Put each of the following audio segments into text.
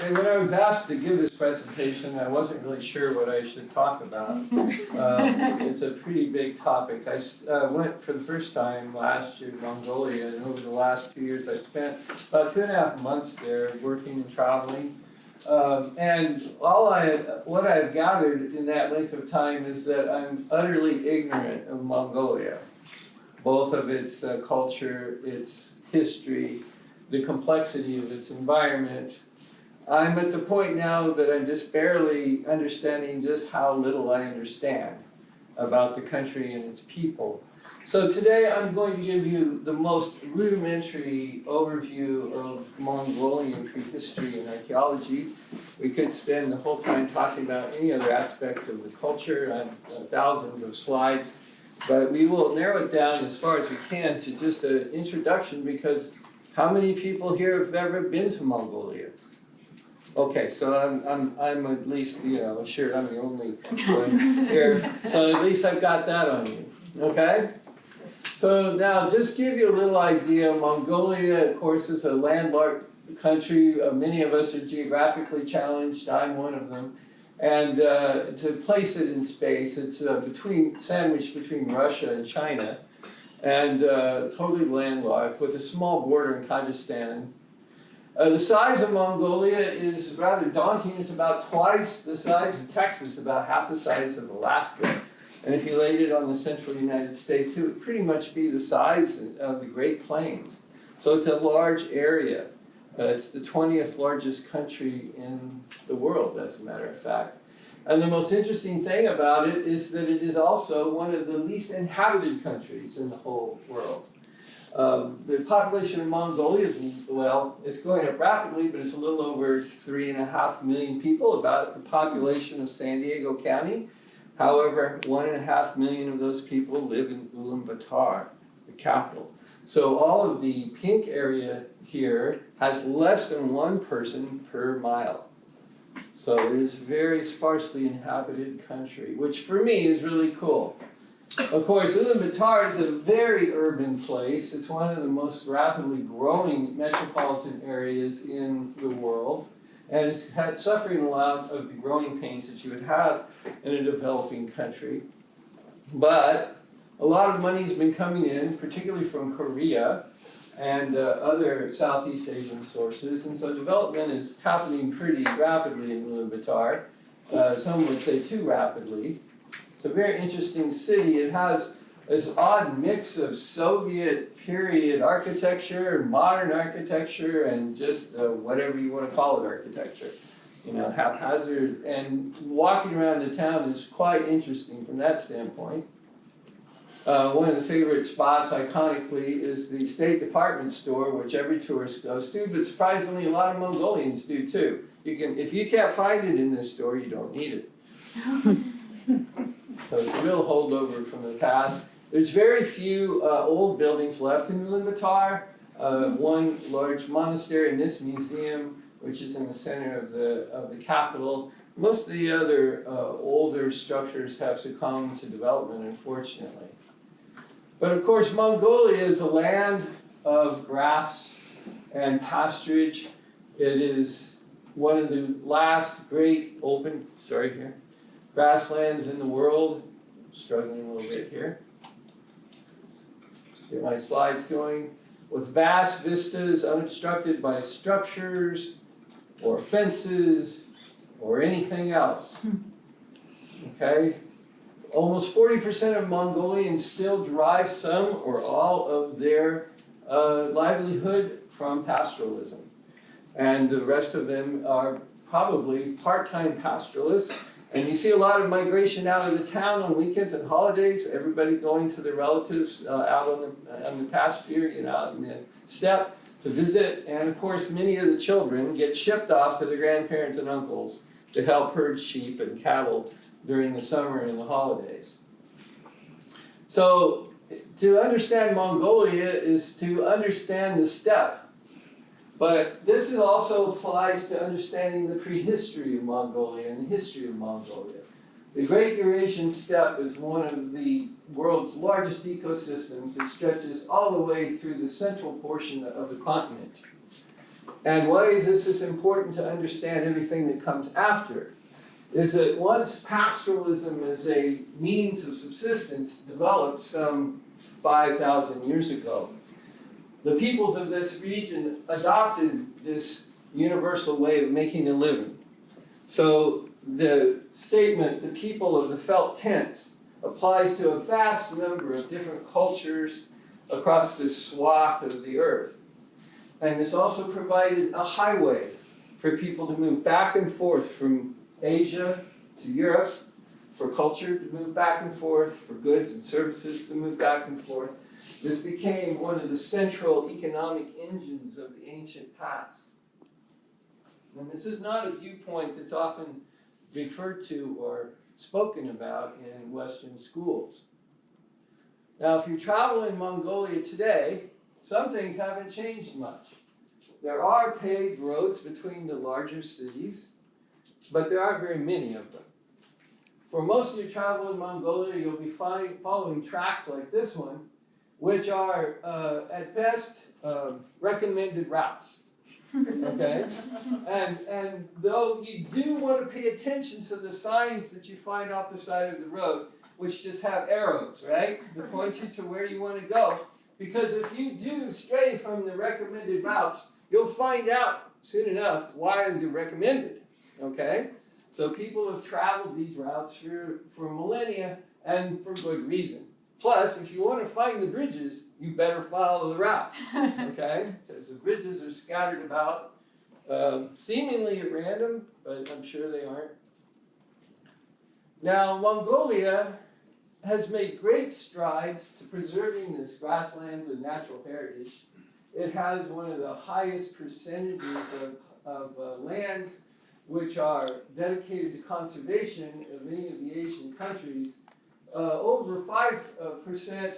And when I was asked to give this presentation, I wasn't really sure what I should talk about. It's a pretty big topic. I went for the first time last year to Mongolia, and over the last 2 years I spent about 2.5 months there working and traveling. And what I've gathered in that length of time is that I'm utterly ignorant of Mongolia, both of its culture, its history, the complexity of its environment. I'm at the point now that I'm just barely understanding just how little I understand about the country and its people. So today I'm going to give you the most rudimentary overview of Mongolian prehistory and archaeology. We could spend the whole time talking about any other aspect of the culture. I have thousands of slides, but we will narrow it down as far as we can to just an introduction, because how many people here have ever been to Mongolia? Okay, so I'm at least, sure I'm the only one here, so at least I've got that on you, okay? So now, just give you a little idea, Mongolia, of course, is a landlocked country. Many of us are geographically challenged, I'm one of them. And to place it in space, it's sandwiched between Russia and China, and totally landlocked with a small border in Kazakhstan. The size of Mongolia is rather daunting. It's about twice the size of Texas, about half the size of Alaska. And if you laid it on the central United States, it would pretty much be the size of the Great Plains. So it's a large area. It's the 20th largest country in the world, as a matter of fact. And the most interesting thing about it is that it is also one of the least inhabited countries in the whole world. The population of Mongolia it's going up rapidly, but it's a little over 3.5 million people, about the population of San Diego County. However, 1.5 million of those people live in Ulaanbaatar, the capital. So all of the pink area here has less than one person per mile. So it is a very sparsely inhabited country, which for me is really cool. Of course, Ulaanbaatar is a very urban place. It's one of the most rapidly growing metropolitan areas in the world. And it's suffering a lot of the growing pains that you would have in a developing country. But a lot of money's been coming in, particularly from Korea and other Southeast Asian sources. And so development is happening pretty rapidly in Ulaanbaatar. Some would say too rapidly. It's a very interesting city. It has this odd mix of Soviet period architecture, modern architecture, and just whatever you want to call it architecture. Haphazard. And walking around the town is quite interesting from that standpoint. One of the favorite spots, iconically, is the State Department store, which every tourist goes to, but surprisingly, a lot of Mongolians do too. If you can't find it in this store, you don't need it. So it's a real holdover from the past. There's very few old buildings left in Ulaanbaatar. One large monastery and this museum, which is in the center of the capital. Most of the other older structures have succumbed to development, unfortunately. But of course, Mongolia is a land of grass and pasturage. It is one of the last great open, grasslands in the world. I'm struggling a little bit here. Get my slides going. With vast vistas unobstructed by structures or fences or anything else. Okay? Almost 40% of Mongolians still derive some or all of their livelihood from pastoralism. And the rest of them are probably part-time pastoralists. And you see a lot of migration out of the town on weekends and holidays, everybody going to their relatives out on the pasture, out in the steppe to visit. And of course, many of the children get shipped off to their grandparents and uncles to help herd sheep and cattle during the summer and the holidays. So to understand Mongolia is to understand the steppe. But this also applies to understanding the prehistory of Mongolia and the history of Mongolia. The Great Eurasian Steppe is one of the world's largest ecosystems. It stretches all the way through the central portion of the continent. And why is this important to understand everything that comes after? Is that once pastoralism as a means of subsistence developed some 5,000 years ago, the peoples of this region adopted this universal way of making a living. So the statement, the people of the felt tents, applies to a vast number of different cultures across this swath of the earth. And this also provided a highway for people to move back and forth from Asia to Europe, for culture to move back and forth, for goods and services to move back and forth. This became one of the central economic engines of the ancient past. And this is not a viewpoint that's often referred to or spoken about in Western schools. Now, if you travel in Mongolia today, some things haven't changed much. There are paved roads between the larger cities, but there aren't very many of them. For most of your travel in Mongolia, you'll be following tracks like this one, which are, at best, recommended routes. Okay? And though you do want to pay attention to the signs that you find off the side of the road, which just have arrows, right? That point you to where you want to go. Because if you do stray from the recommended routes, you'll find out soon enough why they're recommended. Okay? So people have traveled these routes for millennia and for good reason. Plus, if you want to find the bridges, you better follow the route, okay? Because the bridges are scattered about, seemingly at random, but I'm sure they aren't. Now, Mongolia has made great strides to preserving this grasslands and natural heritage. It has one of the highest percentages of lands which are dedicated to conservation of any of the Asian countries. Over 5%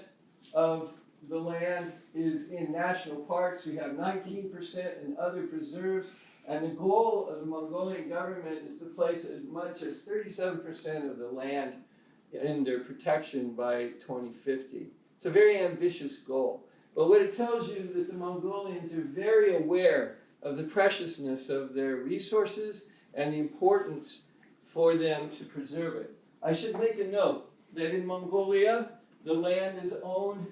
of the land is in national parks. We have 19% in other preserves. And the goal of the Mongolian government is to place as much as 37% of the land in their protection by 2050. It's a very ambitious goal. But what it tells you is that the Mongolians are very aware of the preciousness of their resources and the importance for them to preserve it. I should make a note that in Mongolia, the land is owned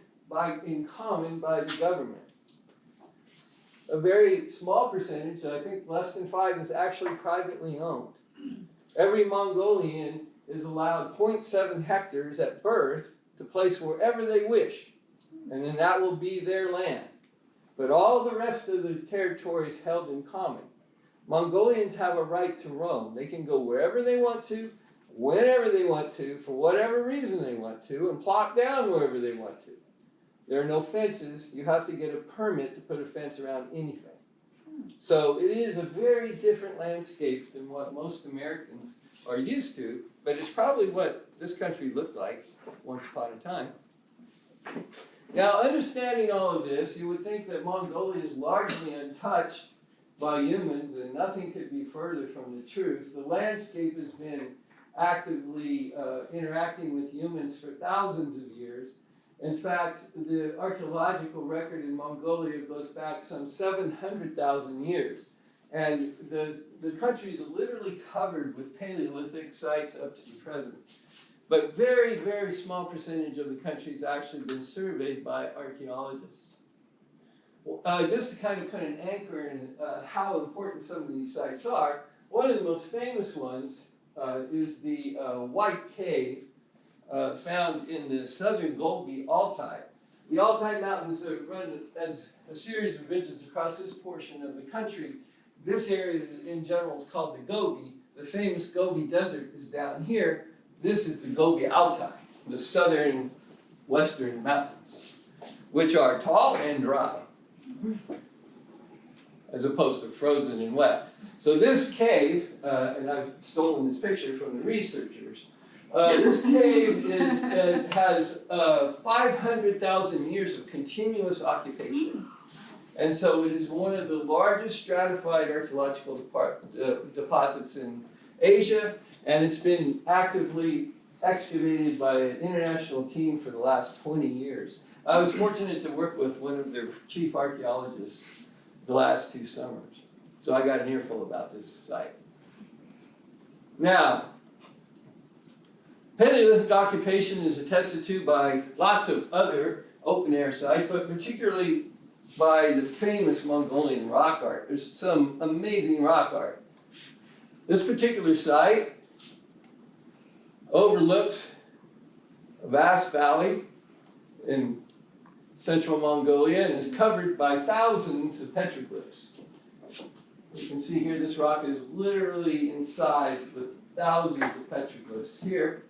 in common by the government. A very small percentage, I think less than 5%, is actually privately owned. Every Mongolian is allowed 0.7 hectares at birth to place wherever they wish, and then that will be their land. But all the rest of the territory is held in common. Mongolians have a right to roam. They can go wherever they want to, whenever they want to, for whatever reason they want to, and plop down wherever they want to. There are no fences. You have to get a permit to put a fence around anything. So it is a very different landscape than what most Americans are used to, but it's probably what this country looked like once upon a time. Now, understanding all of this, you would think that Mongolia is largely untouched by humans, and nothing could be further from the truth. The landscape has been actively interacting with humans for thousands of years. In fact, the archaeological record in Mongolia goes back some 700,000 years. And the country is literally covered with Paleolithic sites up to the present. But very, very small percentage of the country has actually been surveyed by archaeologists. Just to kind of put an anchor in how important some of these sites are, one of the most famous ones is the White Cave found in the southern Gobi Altai. The Altai Mountains run as a series of ridges across this portion of the country. This area in general is called the Gobi. The famous Gobi Desert is down here. This is the Gobi Altai, the southern western mountains, which are tall and dry, as opposed to frozen and wet. So this cave, and I've stolen this picture from the researchers, this cave has 500,000 years of continuous occupation. And so it is one of the largest stratified archaeological deposits in Asia, and it's been actively excavated by an international team for the last 20 years. I was fortunate to work with one of their chief archaeologists the last 2 summers. So I got an earful about this site. Now, Paleolithic occupation is attested to by lots of other open-air sites, but particularly by the famous Mongolian rock art. There's some amazing rock art. This particular site overlooks a vast valley in central Mongolia and is covered by thousands of petroglyphs. You can see here this rock is literally incised with thousands of petroglyphs here,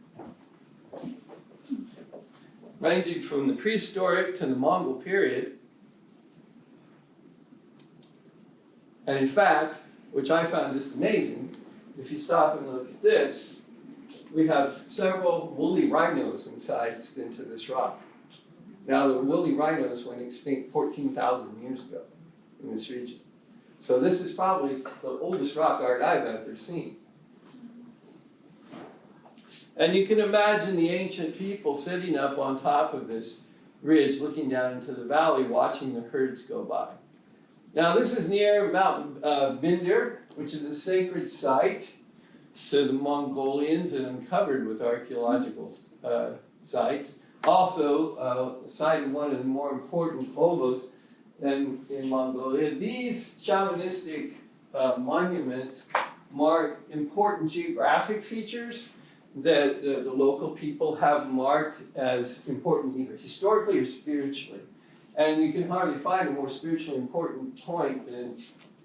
ranging from the prehistoric to the Mongol period. And in fact, which I found just amazing, if you stop and look at this, we have several woolly rhinos incised into this rock. Now, the woolly rhinos went extinct 14,000 years ago in this region. So this is probably the oldest rock art I've ever seen. And you can imagine the ancient people sitting up on top of this ridge, looking down into the valley, watching the herds go by. Now, this is near Mount Bindir, which is a sacred site to the Mongolians and covered with archaeological sites. Also, a site of one of the more important ovos in Mongolia. These shamanistic monuments mark important geographic features that the local people have marked as important either historically or spiritually. And you can hardly find a more spiritually important point than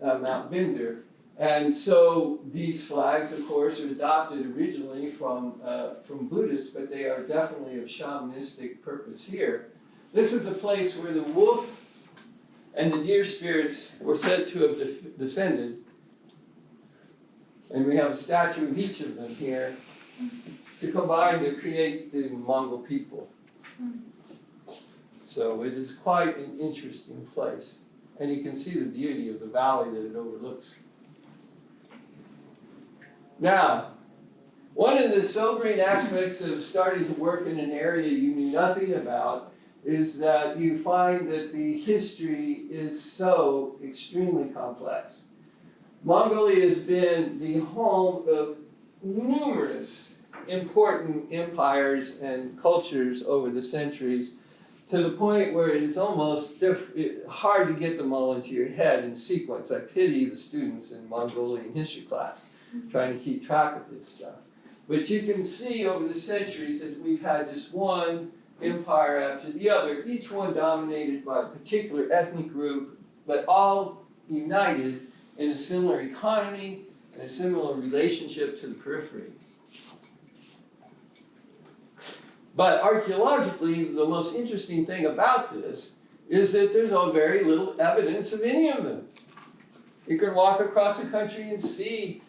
Mount Bindir. And so these flags, of course, are adopted originally from Buddhists, but they are definitely of shamanistic purpose here. This is a place where the wolf and the deer spirits were said to have descended. And we have a statue of each of them here to combine to create the Mongol people. So it is quite an interesting place. And you can see the beauty of the valley that it overlooks. Now, one of the sobering aspects of starting to work in an area you knew nothing about is that you find that the history is so extremely complex. Mongolia has been the home of numerous important empires and cultures over the centuries, to the point where it is almost hard to get them all into your head in sequence. I pity the students in Mongolian history class trying to keep track of this stuff. But you can see over the centuries that we've had just one empire after the other, each one dominated by a particular ethnic group, but all united in a similar economy and a similar relationship to the periphery. But archaeologically, the most interesting thing about this is that there's very little evidence of any of them. You can walk across the country and see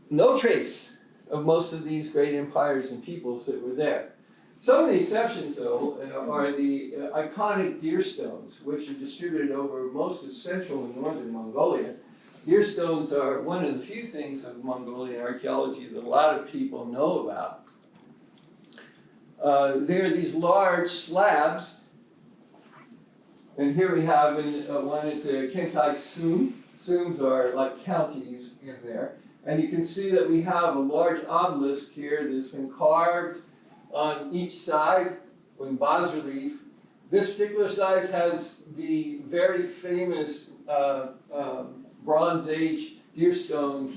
no trace of most of these great empires and peoples that were there. Some of the exceptions, though, are the iconic deer stones, which are distributed over most of central and northern Mongolia. Deer stones are one of the few things of Mongolian archaeology that a lot of people know about. There are these large slabs, and here we have one at Kentai Sum. Sums are like counties in there. And you can see that we have a large obelisk here that's been carved on each side in bas relief. This particular site has the very famous Bronze Age deer stone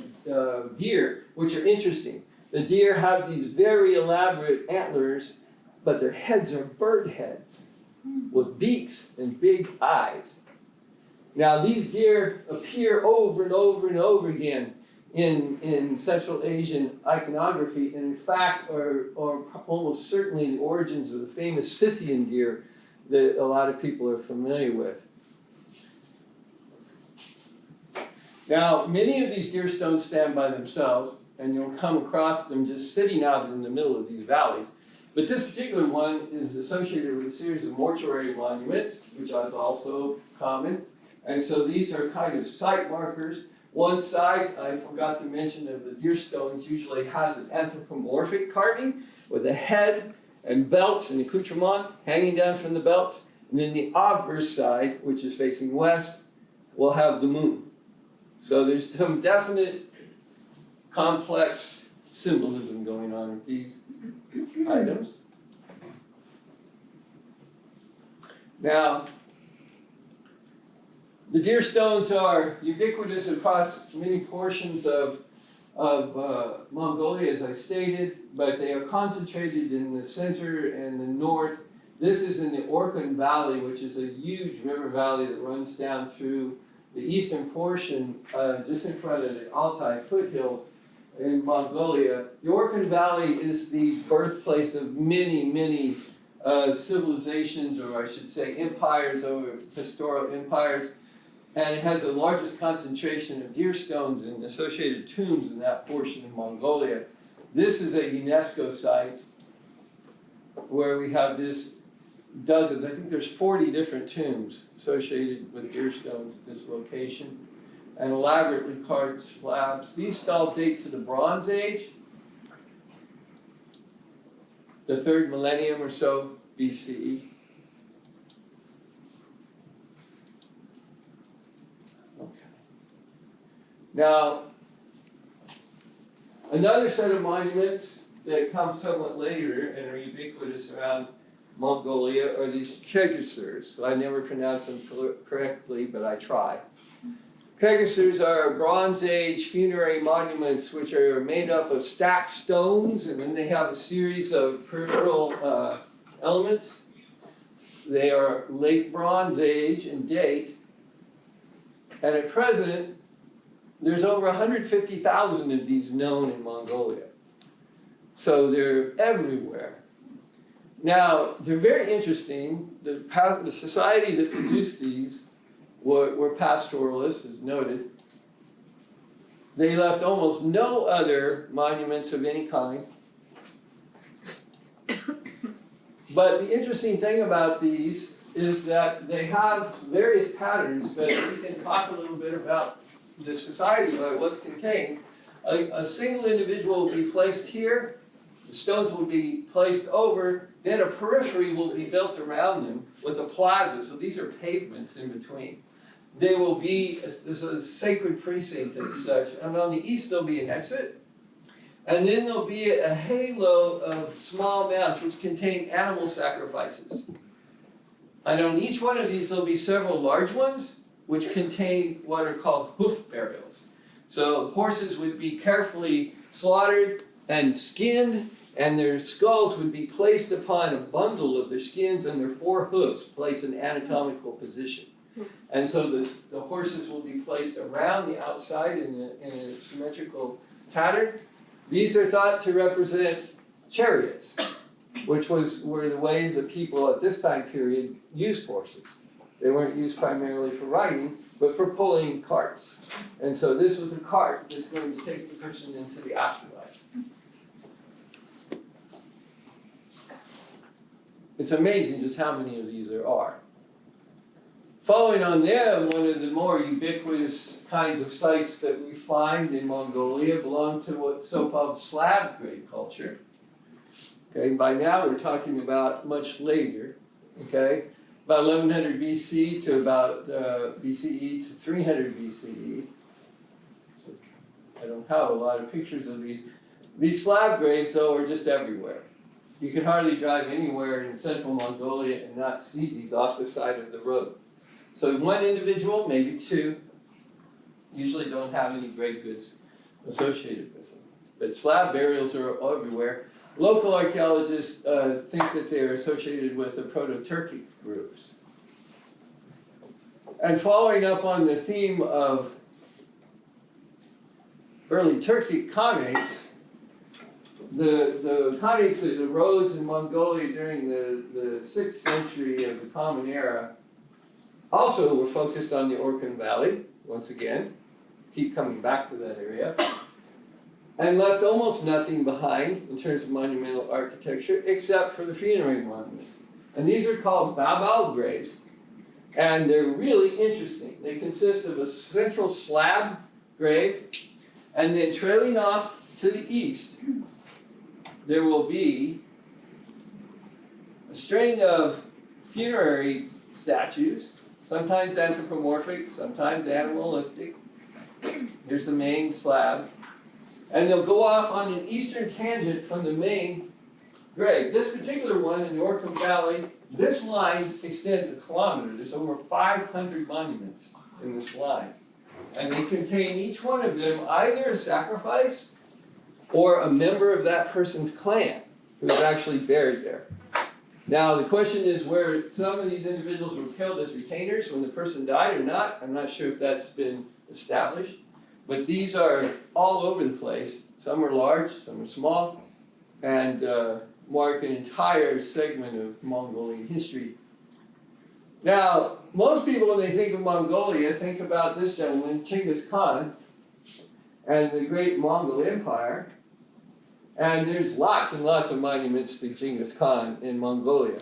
deer, which are interesting. The deer have these very elaborate antlers, but their heads are bird heads with beaks and big eyes. Now, these deer appear over and over and over again in Central Asian iconography, and in fact are almost certainly the origins of the famous Scythian deer that a lot of people are familiar with. Now, many of these deer stones stand by themselves, and you'll come across them just sitting out in the middle of these valleys. But this particular one is associated with a series of mortuary monuments, which is also common. And so these are kind of site markers. One side, I forgot to mention, of the deer stones usually has an anthropomorphic carving with a head and belts and accoutrement hanging down from the belts. And then the obverse side, which is facing west, will have the moon. So there's some definite complex symbolism going on with these items. Now, the deer stones are ubiquitous across many portions of Mongolia, as I stated, but they are concentrated in the center and the north. This is in the Orkhon Valley, which is a huge river valley that runs down through the eastern portion, just in front of the Altai foothills in Mongolia. The Orkhon Valley is the birthplace of many, many civilizations, or I should say empires, over historical empires. And it has the largest concentration of deer stones and associated tombs in that portion of Mongolia. This is a UNESCO site where we have this dozens, I think there's 40 different tombs associated with deer stones at this location, and elaborately carved slabs. These all date to the Bronze Age, the 3rd millennium or so BCE. Now, another set of monuments that come somewhat later and are ubiquitous around Mongolia are these kegisers. I never pronounce them correctly, but I try. Kegisers are Bronze Age funerary monuments which are made up of stacked stones, and then they have a series of peripheral elements. They are late Bronze Age in date, and at present, there's over 150,000 of these known in Mongolia. So they're everywhere. Now, they're very interesting. The society that produced these were pastoralists, as noted. They left almost no other monuments of any kind. But the interesting thing about these is that they have various patterns, but we can talk a little bit about the society, what's contained. A single individual will be placed here, the stones will be placed over, then a periphery will be built around them with a plaza, so these are pavements in between. There will be, there's a sacred precinct as such, and on the east there'll be an exit, and then there'll be a halo of small mounds which contain animal sacrifices. And on each one of these there'll be several large ones, which contain what are called hoof burials. So horses would be carefully slaughtered and skinned, and their skulls would be placed upon a bundle of their skins, and their 4 hooves placed in anatomical position. And so the horses will be placed around the outside in a symmetrical pattern. These are thought to represent chariots, which were the ways that people at this time period used horses. They weren't used primarily for riding, but for pulling carts. And so this was a cart that's going to take the person into the afterlife. It's amazing just how many of these there are. Following on them, one of the more ubiquitous kinds of sites that we find in Mongolia belong to what's so-called slab grave culture. Okay, by now we're talking about much later, okay? About 1100 BC to about BCE to 300 BCE. So I don't have a lot of pictures of these. These slab graves, though, are just everywhere. You can hardly drive anywhere in central Mongolia and not see these off the side of the road. So one individual, maybe 2, usually don't have any grave goods associated with them. But slab burials are everywhere. Local archaeologists think that they're associated with the Proto-Turkic groups. And following up on the theme of early Turkic Khanates, the Khanates that arose in Mongolia during the 6th century of the Common Era also were focused on the Orkhon Valley, once again, keep coming back to that area, and left almost nothing behind in terms of monumental architecture except for the funerary monuments. And these are called Babal graves, and they're really interesting. They consist of a central slab grave, and then trailing off to the east, there will be a string of funerary statues sometimes anthropomorphic, sometimes animalistic. Here's the main slab. And they'll go off on an eastern tangent from the main grave. This particular one in the Orkham Valley, this line extends a kilometer. There's over 500 monuments in this line. And they contain each one of them either a sacrifice or a member of that person's clan who was actually buried there. Now, the question is where some of these individuals were killed as retainers when the person died or not. I'm not sure if that's been established. But these are all over the place. Some are large, some are small, and mark an entire segment of Mongolian history. Now, most people, when they think of Mongolia, think about this gentleman, Genghis Khan, and the great Mongol Empire. And there's lots and lots of monuments to Genghis Khan in Mongolia,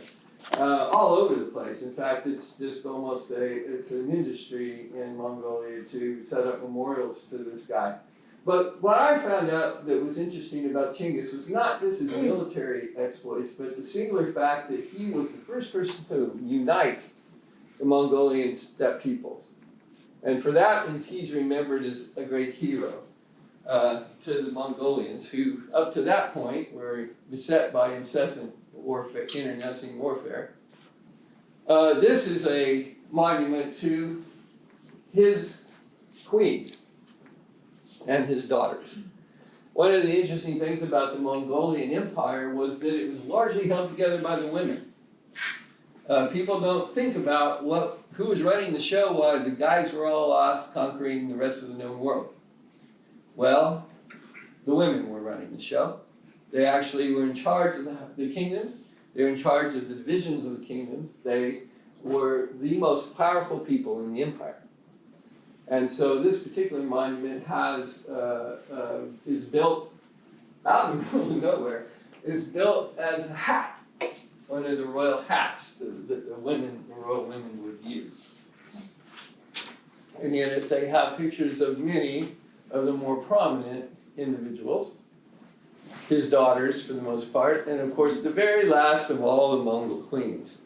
all over the place. In fact, it's just almost it's an industry in Mongolia to set up memorials to this guy. But what I found out that was interesting about Genghis was not just his military exploits, but the singular fact that he was the first person to unite the Mongolian steppe peoples. And for that, he's remembered as a great hero to the Mongolians, who up to that point were beset by incessant warfare, internecine warfare. This is a monument to his queens and his daughters. One of the interesting things about the Mongolian Empire was that it was largely held together by the women. People don't think about who was running the show while the guys were all off conquering the rest of the known world. Well, the women were running the show. They actually were in charge of the kingdoms. They were in charge of the divisions of the kingdoms. They were the most powerful people in the empire. And so this particular monument is built out in the middle of nowhere. Is built as a hat, one of the royal hats that the royal women would use. And yet they have pictures of many of the more prominent individuals, his daughters for the most part, and of course the very last of all the Mongol queens.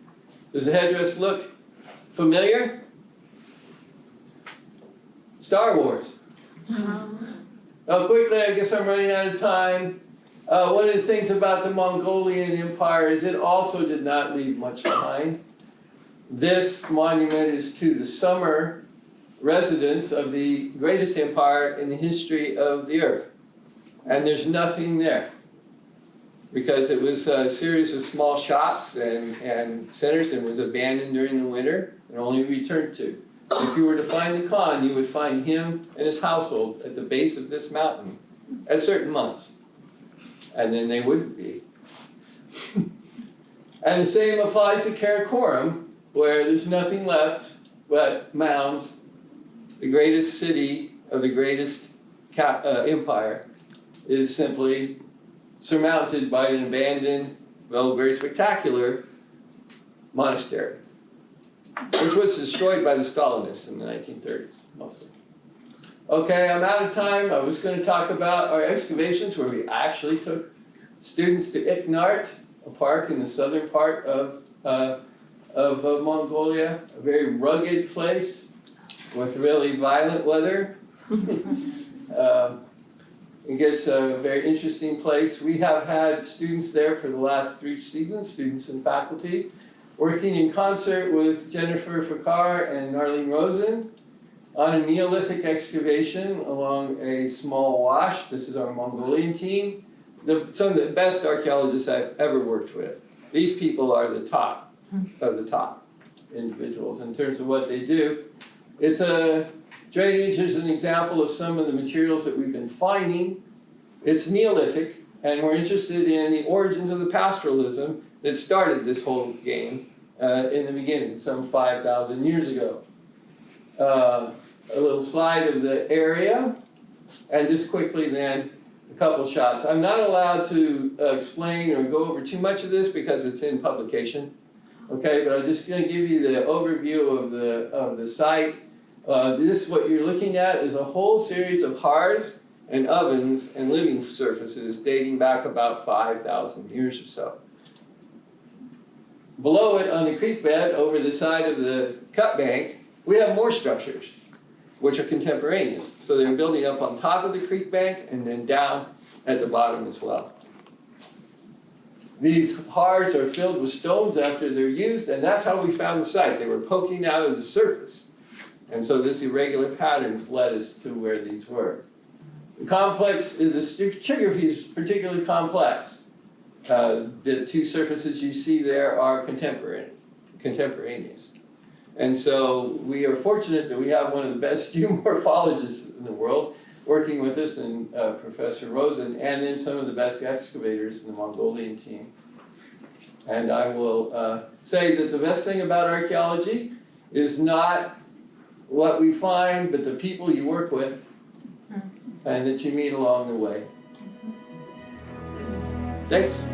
Does the headdress look familiar? Star Wars. Now quickly, I guess I'm running out of time. One of the things about the Mongolian Empire is it also did not leave much behind. This monument is to the summer residents of the greatest empire in the history of the earth. And there's nothing there because it was a series of small shops and centers and was abandoned during the winter and only returned to. If you were to find the Khan, you would find him and his household at the base of this mountain at certain months. And then they wouldn't be. And the same applies to Karakorum, where there's nothing left but mounds. The greatest city of the greatest empire is simply surmounted by an abandoned, well, very spectacular monastery, which was destroyed by the Stalinists in the 1930s, mostly. Okay, I'm out of time. I was going to talk about our excavations where we actually took students to Eighmey, a park in the southern part of Mongolia, a very rugged place with really violent weather. It gets a very interesting place. We have had students there for the last 3 seasons, students and faculty, working in concert with Jennifer Fakar and Arlene Rosen on a Neolithic excavation along a small wash. This is our Mongolian team. Some of the best archaeologists I've ever worked with. These people are the top of the top individuals in terms of what they do. It's a drainage is an example of some of the materials that we've been finding. It's Neolithic, and we're interested in the origins of the pastoralism that started this whole game in the beginning, some 5,000 years ago. A little slide of the area, and just quickly then, a couple shots. I'm not allowed to explain or go over too much of this because it's in publication. Okay, but I'm just going to give you the overview of the site. This, what you're looking at, is a whole series of hearths and ovens and living surfaces dating back about 5,000 years or so. below it on the creek bed, over the side of the cut bank, we have more structures, which are contemporaneous. So they're building up on top of the creek bank and then down at the bottom as well. These hearts are filled with stones after they're used, and that's how we found the site. They were poking out of the surface. And so this irregular patterns led us to where these were. The complex, the stratigraphy is particularly complex. The two surfaces you see there are contemporaneous. And so we are fortunate that we have one of the best geomorphologists in the world working with us, and Professor Rosen, and then some of the best excavators in the Mongolian team. And I will say that the best thing about archaeology is not what we find, but the people you work with and that you meet along the way. Thanks.